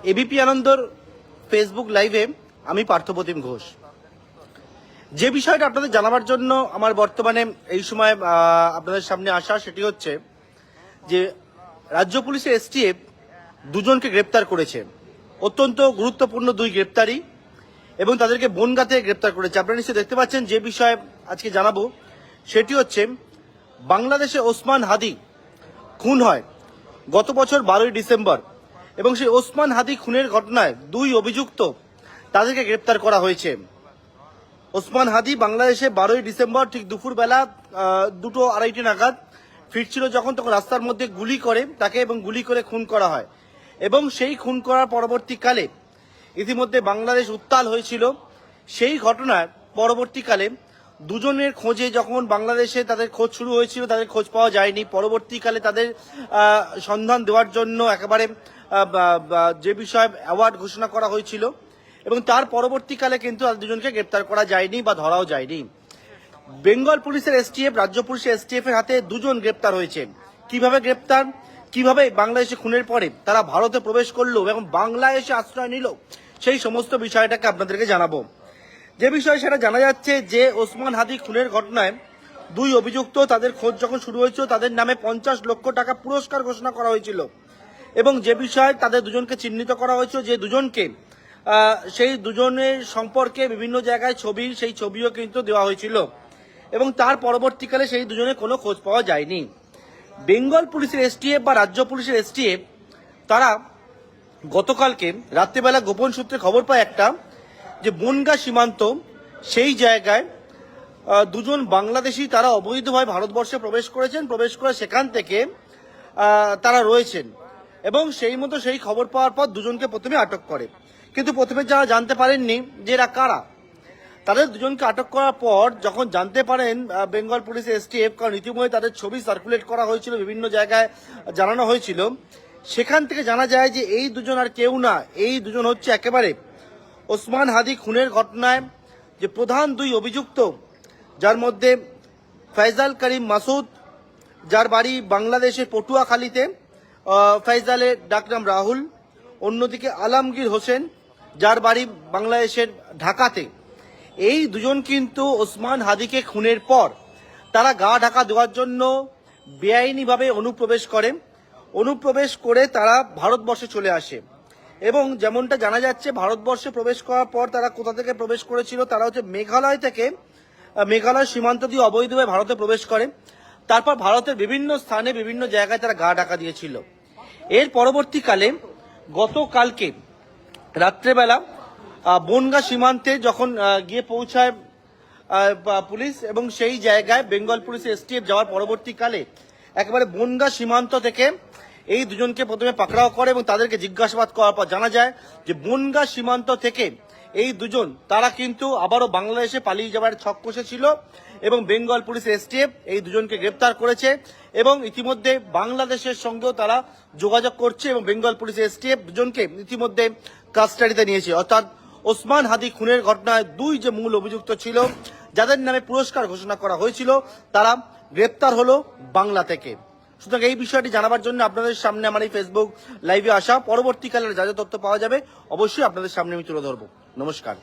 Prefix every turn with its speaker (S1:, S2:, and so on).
S1: ABP আনন্দর Facebook লাইভে আমি পার্থপ্রতিম ঘোষ। যে বিষয়টা আপনাদের জানাবার জন্য আমার বর্তমানে এই সময় আপনাদের সামনে আসা, সেটি হচ্ছে যে রাজ্য পুলিশের এসটিএফ দুজনকে গ্রেপ্তার করেছে। অত্যন্ত গুরুত্বপূর্ণ দুই গ্রেপ্তারি, এবং তাদেরকে বনগাঁতে গ্রেপ্তার করেছে। আপনারা নিশ্চয়ই দেখতে পাচ্ছেন। যে বিষয়ে আজকে জানাবো সেটি হচ্ছে বাংলাদেশে ওসমান হাদি খুন হয় গত বছর 12ই ডিসেম্বর, এবং সেই ওসমান হাদি খুনের ঘটনায় দুই অভিযুক্ত তাদেরকে গ্রেপ্তার করা হয়েছে। ওসমান হাদি বাংলাদেশে 12ই ডিসেম্বর ঠিক দুপুরবেলা 2:30 নাগাদ ফিরছিল যখন, তখন রাস্তার মধ্যে গুলি করে তাকে এবং গুলি করে খুন করা হয়। এবং সেই খুন করার পরবর্তীকালে ইতিমধ্যে বাংলাদেশ উত্তাল হয়েছিল। সেই ঘটনার পরবর্তীকালে দুজনের খোঁজে যখন বাংলাদেশে তাদের খোঁজ শুরু হয়েছিল, তাদের খোঁজ পাওয়া যায়নি। পরবর্তীকালে তাদের সন্ধান দেওয়ার জন্য একেবারে যে বিষয়ে অ্যাওয়ার্ড ঘোষণা করা হয়েছিল, এবং তার পরবর্তীকালে কিন্তু দুজনকে গ্রেপ্তার করা যায়নি বা ধরাও যায়নি। বেঙ্গল পুলিশের এসটিএফ, রাজ্য পুলিশের এসটিএফ এর হাতে দুজন গ্রেপ্তার হয়েছে। কিভাবে গ্রেপ্তার, কিভাবে বাংলাদেশে খুনের পরে তারা ভারতে প্রবেশ করলো এবং বাংলাদেশে আশ্রয় নিল, সেই সমস্ত বিষয়টাকে আপনাদেরকে জানাবো। যে বিষয় সেটা জানা যাচ্ছে যে ওসমান হাদি খুনের ঘটনায় দুই অভিযুক্ত, তাদের খোঁজ যখন শুরু হয়েছিল তাদের নামে 50 লক্ষ টাকা পুরস্কার ঘোষণা করা হয়েছিল, এবং যে বিষয়ে তাদের দুজনকে চিহ্নিত করা হয়েছিল, যে দুজনকে সেই দুজনের সম্পর্কে বিভিন্ন জায়গায় ছবি, সেই ছবিও কিন্তু দেওয়া হয়েছিল, এবং তার পরবর্তীকালে সেই দুজনের কোনো খোঁজ পাওয়া যায়নি। বেঙ্গল পুলিশের এসটিএফ বা রাজ্য পুলিশের এসটিএফ তারা গতকালকে রাত্রেবেলা গোপন সূত্রে খবর পায় একটা, যে বনগাঁ সীমান্ত সেই জায়গায় দুজন বাংলাদেশি তারা অবৈধভাবে ভারতবর্ষে প্রবেশ করেছেন, প্রবেশ করে সেখান থেকে তারা রয়েছেন, এবং সেই মতো সেই খবর পাওয়ার পর দুজনকে প্রথমে আটক করে। কিন্তু প্রথমে যারা জানতে পারেননি যে এরা কারা, তাদের দুজনকে আটক করার পর যখন জানতে পারেন বেঙ্গল পুলিশের এসটিএফ, কারণ ইতিমধ্যে তাদের ছবি সার্কুলেট করা হয়েছিল, বিভিন্ন জায়গায় জানানো হয়েছিল, সেখান থেকে জানা যায় যে এই দুজন আর কেউ না, এই দুজন হচ্ছে একেবারে ওসমান হাদি খুনের ঘটনায় যে প্রধান দুই অভিযুক্ত, যার মধ্যে ফয়জাল করিম মাসুদ, যার বাড়ি বাংলাদেশের পটুয়াখালীতে, ফয়জালের ডাকনাম রাহুল, অন্যদিকে আলমগীর হোসেন, যার বাড়ি বাংলাদেশের ঢাকাতে। এই দুজন কিন্তু ওসমান হাদিকে খুনের পর তারা গা ঢাকা দেওয়ার জন্য বেআইনিভাবে অনুপ্রবেশ করে তারা ভারতবর্ষে চলে আসে। এবং যেমনটা জানা যাচ্ছে, ভারতবর্ষে প্রবেশ করার পর তারা কোথা থেকে প্রবেশ করেছিল, তারা হচ্ছে মেঘালয় থেকে, মেঘালয় সীমান্ত দিয়ে অবৈধভাবে ভারতে প্রবেশ করে। তারপর ভারতের বিভিন্ন স্থানে বিভিন্ন জায়গায় তারা গা ঢাকা দিয়েছিল। এর পরবর্তীকালে গতকালকে রাত্রেবেলা বনগাঁ সীমান্তে যখন গিয়ে পৌঁছায় পুলিশ, এবং সেই জায়গায় বেঙ্গল পুলিশের এসটিএফ যাওয়ার পরবর্তীকালে একেবারে বনগাঁ সীমান্ত থেকে এই দুজনকে প্রথমে পাকড়াও করে, এবং তাদেরকে জিজ্ঞাসাবাদ করার পর জানা যায় যে বনগাঁ সীমান্ত থেকে এই দুজন তারা কিন্তু আবারও বাংলাদেশে পালিয়ে যাওয়ার ছক কষেছিল, এবং বেঙ্গল পুলিশের এসটিএফ এই দুজনকে গ্রেপ্তার করেছে, এবং ইতিমধ্যে বাংলাদেশের সঙ্গেও তারা যোগাযোগ করছে, এবং বেঙ্গল পুলিশের এসটিএফ দুজনকে ইতিমধ্যে কাস্টাডিতে নিয়েছে। অর্থাৎ ওসমান হাদি খুনের ঘটনায় দুই যে মূল অভিযুক্ত ছিল, যাদের নামে পুরস্কার ঘোষণা করা হয়েছিল, তারা গ্রেপ্তার হলো বাংলা থেকে। সুতরাং এই বিষয়টি জানাবার জন্য আপনাদের সামনে আমার এই ফেসবুক লাইভে আসা। পরবর্তীকালে যা যা তথ্য পাওয়া যাবে অবশ্যই আপনাদের সামনে আমি তুলে ধরবো। নমস্কার।